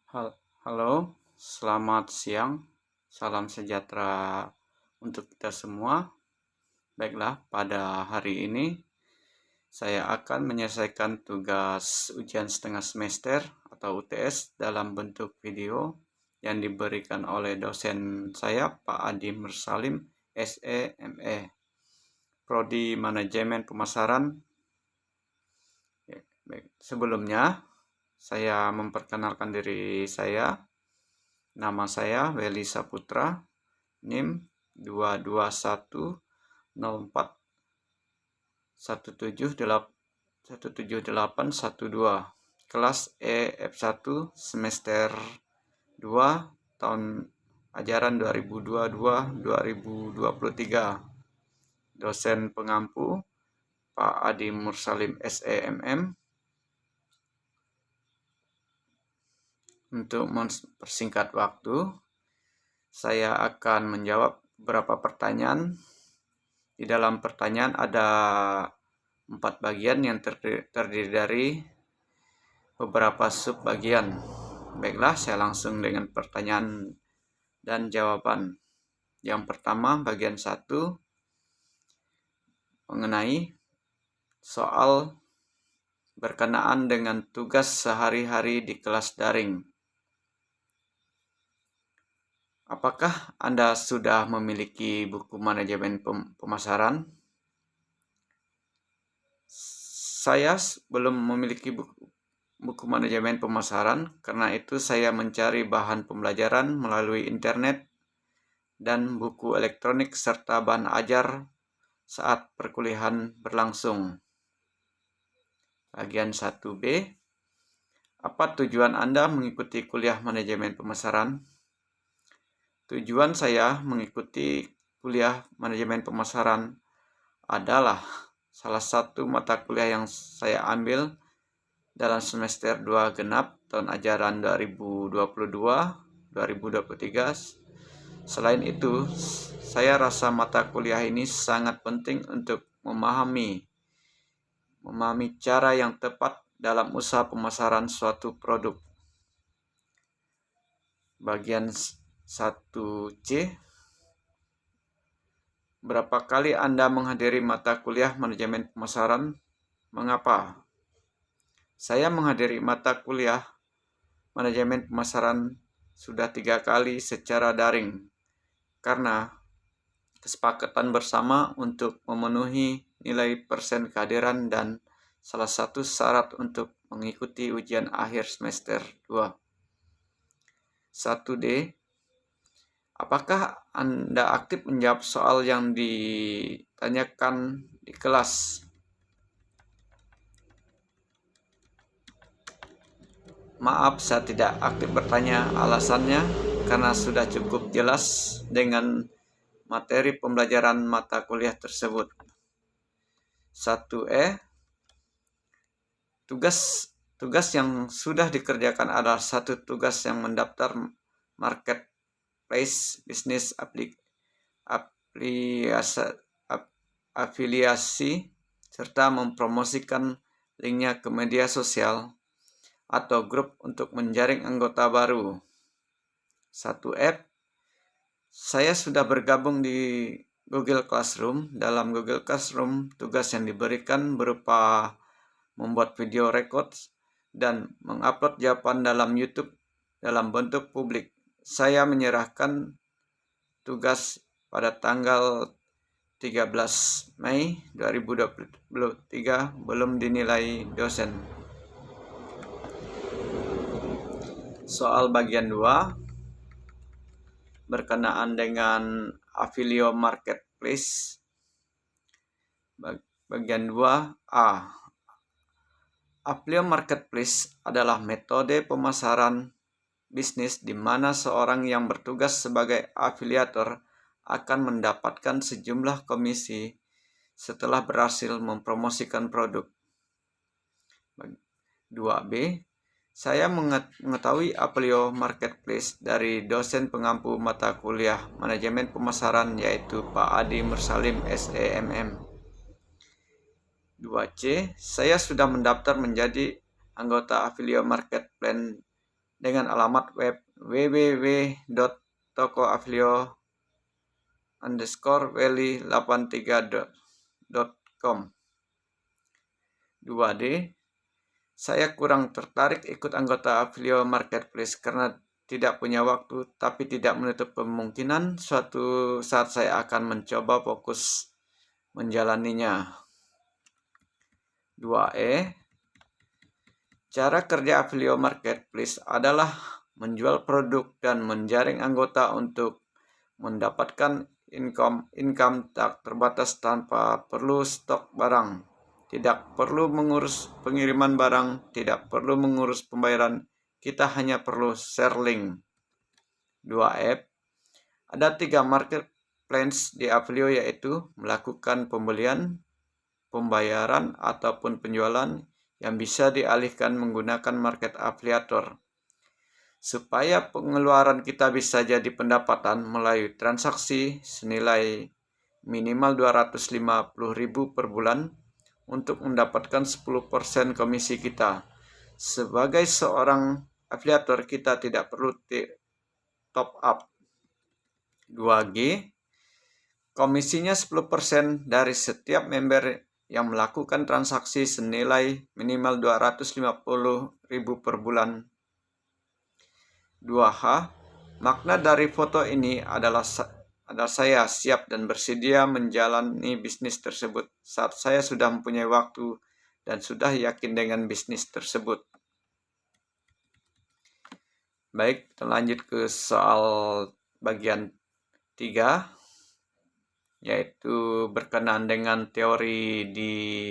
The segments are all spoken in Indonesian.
Halo, selamat siang. Salam sejahtera untuk kita semua. Baiklah, pada hari ini saya akan menyelesaikan tugas ujian setengah semester atau UTS dalam bentuk video yang diberikan oleh dosen saya, Pak Adi Mursalim, SEME, Prodi Manajemen Pemasaran. Baik. Sebelumnya, saya memperkenalkan diri saya. Nama saya Weli Saputra, NIM 2210417817812, kelas F1 semester 2 tahun ajaran 2022-2023. Dosen pengampu Pak Adi Mursalim SEMM. Untuk mempersingkat waktu, saya akan menjawab beberapa pertanyaan. Di dalam pertanyaan ada 4 bagian yang terdiri dari beberapa subbagian. Baiklah, saya langsung dengan pertanyaan dan jawaban. Yang pertama, bagian 1 mengenai soal berkenaan dengan tugas sehari-hari di kelas daring. Apakah Anda sudah memiliki buku manajemen pemasaran? Saya belum memiliki buku manajemen pemasaran, karena itu saya mencari bahan pembelajaran melalui internet dan buku elektronik serta bahan ajar saat perkuliahan berlangsung. Bagian 1B, apa tujuan Anda mengikuti kuliah manajemen pemasaran? Tujuan saya mengikuti kuliah manajemen pemasaran adalah salah satu mata kuliah yang saya ambil dalam semester 2 genap tahun ajaran 2022-2023. Selain itu, saya rasa mata kuliah ini sangat penting untuk memahami cara yang tepat dalam usaha pemasaran suatu produk. Bagian 1C, berapa kali Anda menghadiri mata kuliah manajemen pemasaran? Mengapa? Saya menghadiri mata kuliah manajemen pemasaran sudah 3 kali secara daring, karena kesepakatan bersama untuk memenuhi nilai persen kehadiran dan salah satu syarat untuk mengikuti ujian akhir semester 2. 1D, apakah Anda aktif menjawab soal yang ditanyakan di kelas? Maaf, saya tidak aktif bertanya. Alasannya karena sudah cukup jelas dengan materi pembelajaran mata kuliah tersebut. 1E, tugas yang sudah dikerjakan adalah satu tugas yang mendaftar marketplace bisnis afiliasi serta mempromosikan linknya ke media sosial atau grup untuk menjaring anggota baru. 1F, saya sudah bergabung di Google Classroom. Dalam Google Classroom, tugas yang diberikan berupa membuat video record dan mengupload jawaban dalam YouTube dalam bentuk publik. Saya menyerahkan tugas pada tanggal 13 Mei 2023, belum dinilai dosen. Soal bagian 2 berkenaan dengan Affiliate Marketplace. Bagian 2A, Affiliate Marketplace adalah metode pemasaran bisnis di mana seorang yang bertugas sebagai afiliator akan mendapatkan sejumlah komisi setelah berhasil mempromosikan produk. 2B, saya mengetahui Affiliate Marketplace dari dosen pengampu mata kuliah manajemen pemasaran, yaitu Pak Adi Mursalim SEMM. 2C, saya sudah mendaftar menjadi anggota Affiliate Marketplace dengan alamat web www.tokoaffilio_valley83.com. 2D, saya kurang tertarik ikut anggota Affilio Marketplace karena tidak punya waktu, tapi tidak menutup kemungkinan suatu saat saya akan mencoba fokus menjalaninya. 2E, cara kerja Affilio Marketplace adalah menjual produk dan menjaring anggota untuk mendapatkan income tak terbatas tanpa perlu stok barang, tidak perlu mengurus pengiriman barang, tidak perlu mengurus pembayaran, kita hanya perlu share link. 2F, ada 3 marketplace di Affilio, yaitu melakukan pembelian, pembayaran, ataupun penjualan yang bisa dialihkan menggunakan market afiliator. Supaya pengeluaran kita bisa jadi pendapatan melalui transaksi senilai minimal 250.000 per bulan untuk mendapatkan 10% komisi kita. Sebagai seorang afiliator, kita tidak perlu top up. 2G, komisinya 10% dari setiap member yang melakukan transaksi senilai minimal 250.000 per bulan. 2H, makna dari foto ini adalah saya siap dan bersedia menjalani bisnis tersebut saat saya sudah mempunyai waktu dan sudah yakin dengan bisnis tersebut. Baik, kita lanjut ke soal bagian 3, yaitu berkenaan dengan teori di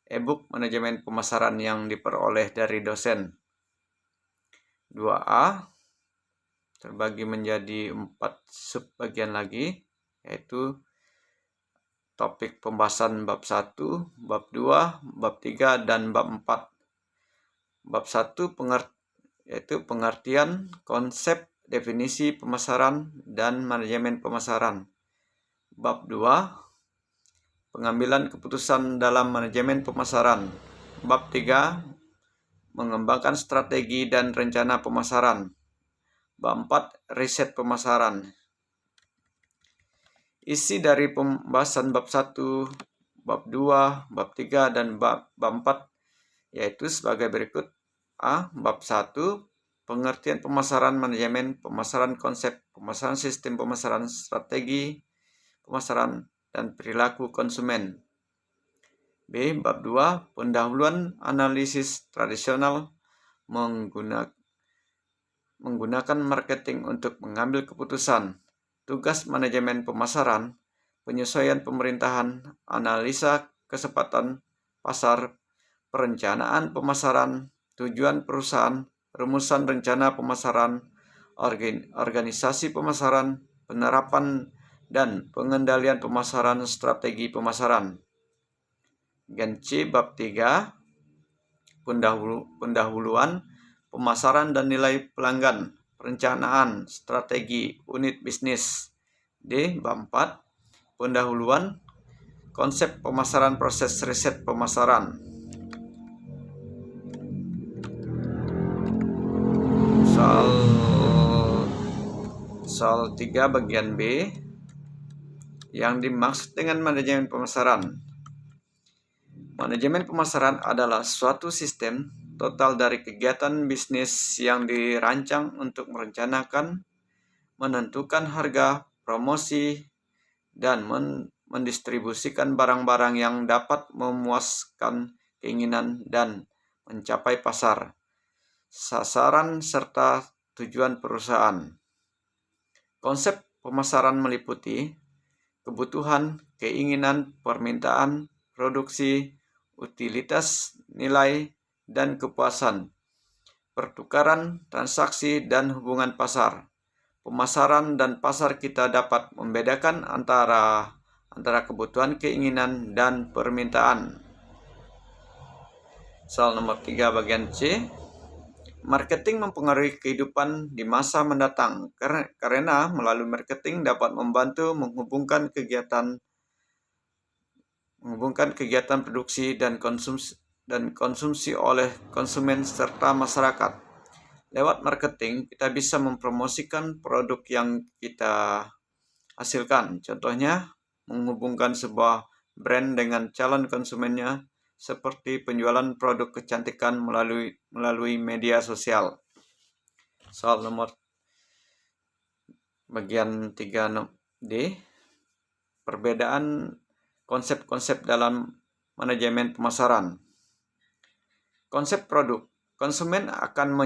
e-book manajemen pemasaran yang diperoleh dari dosen. 2A terbagi menjadi 4 subbagian lagi, yaitu topik pembahasan bab 1, bab 2, bab 3, dan bab 4. Bab 1 yaitu pengertian, konsep, definisi pemasaran, dan manajemen pemasaran. Bab 2, pengambilan keputusan dalam manajemen pemasaran. Bab 3, mengembangkan strategi dan rencana pemasaran. Bab 4, riset pemasaran. Isi dari pembahasan bab 1, bab 2, bab 3, dan bab 4 yaitu sebagai berikut. A. Bab 1, pengertian pemasaran, manajemen pemasaran, konsep pemasaran, sistem pemasaran, strategi pemasaran, dan perilaku konsumen. B. Bab 2, pendahuluan analisis tradisional menggunakan marketing untuk mengambil keputusan. Tugas manajemen pemasaran, penyesuaian pemerintahan, analisa kesempatan pasar, perencanaan pemasaran, tujuan perusahaan, rumusan rencana pemasaran, organisasi pemasaran, penerapan dan pengendalian pemasaran, strategi pemasaran. Bagian C, bab 3, pendahuluan pemasaran dan nilai pelanggan, perencanaan, strategi, unit bisnis. D. Bab 4, pendahuluan konsep pemasaran, proses riset pemasaran. Soal 3 bagian B, yang dimaksud dengan manajemen pemasaran. Manajemen pemasaran adalah suatu sistem total dari kegiatan bisnis yang dirancang untuk merencanakan, menentukan harga, promosi, dan mendistribusikan barang-barang yang dapat memuaskan keinginan dan mencapai pasar, sasaran, serta tujuan perusahaan. Konsep pemasaran meliputi kebutuhan, keinginan, permintaan, produksi, utilitas, nilai, dan kepuasan, pertukaran, transaksi, dan hubungan pasar. Pemasaran dan pasar kita dapat membedakan antara kebutuhan, keinginan, dan permintaan. Soal nomor 3 bagian C, marketing mempengaruhi kehidupan di masa mendatang karena melalui marketing dapat membantu menghubungkan kegiatan produksi dan konsumsi oleh konsumen serta masyarakat. Lewat marketing, kita bisa mempromosikan produk yang kita hasilkan. Contohnya, menghubungkan sebuah brand dengan calon konsumennya seperti penjualan produk kecantikan melalui media sosial. Soal nomor bagian 3D, perbedaan konsep-konsep dalam manajemen pemasaran. Konsep produk. Konsumen akan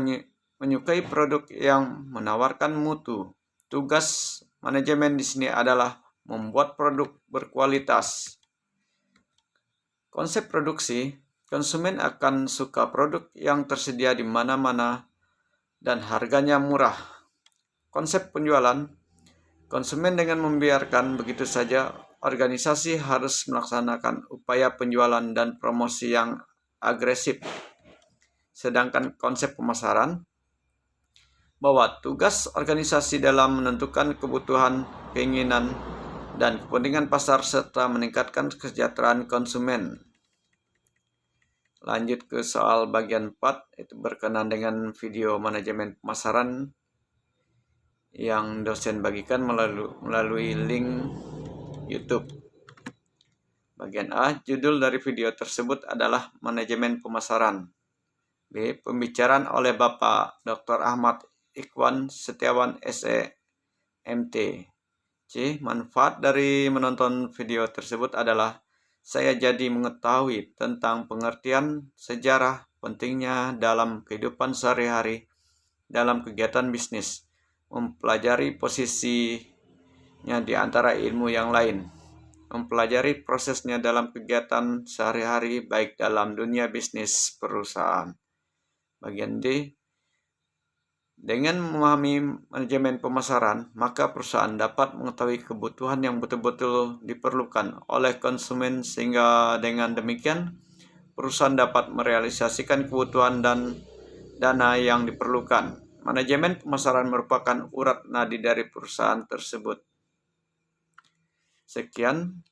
menyukai produk yang menawarkan mutu. Tugas manajemen di sini adalah membuat produk berkualitas. Konsep produksi, konsumen akan suka produk yang tersedia di mana-mana dan harganya murah. Konsep penjualan, konsumen dengan membiarkan begitu saja, organisasi harus melaksanakan upaya penjualan dan promosi yang agresif. Sedangkan konsep pemasaran, bahwa tugas organisasi dalam menentukan kebutuhan, keinginan, dan kepentingan pasar serta meningkatkan kesejahteraan konsumen. Lanjut ke soal bagian 4, itu berkenaan dengan video manajemen pemasaran yang dosen bagikan melalui link YouTube. Bagian A, judul dari video tersebut adalah manajemen pemasaran. B, pembicaraan oleh Bapak Dr. Ahmad Ikhwan Setiawan SE MT. C, manfaat dari menonton video tersebut adalah saya jadi mengetahui tentang pengertian sejarah pentingnya dalam kehidupan sehari-hari dalam kegiatan bisnis, mempelajari posisinya di antara ilmu yang lain, mempelajari prosesnya dalam kegiatan sehari-hari baik dalam dunia bisnis perusahaan. Bagian D, dengan memahami manajemen pemasaran, maka perusahaan dapat mengetahui kebutuhan yang betul-betul diperlukan oleh konsumen sehingga dengan demikian perusahaan dapat merealisasikan kebutuhan dan dana yang diperlukan. Manajemen pemasaran merupakan urat nadi dari perusahaan tersebut. Sekian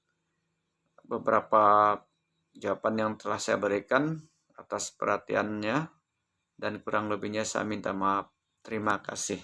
beberapa jawaban yang telah saya berikan atas perhatiannya dan kurang lebihnya saya minta maaf. Terima kasih.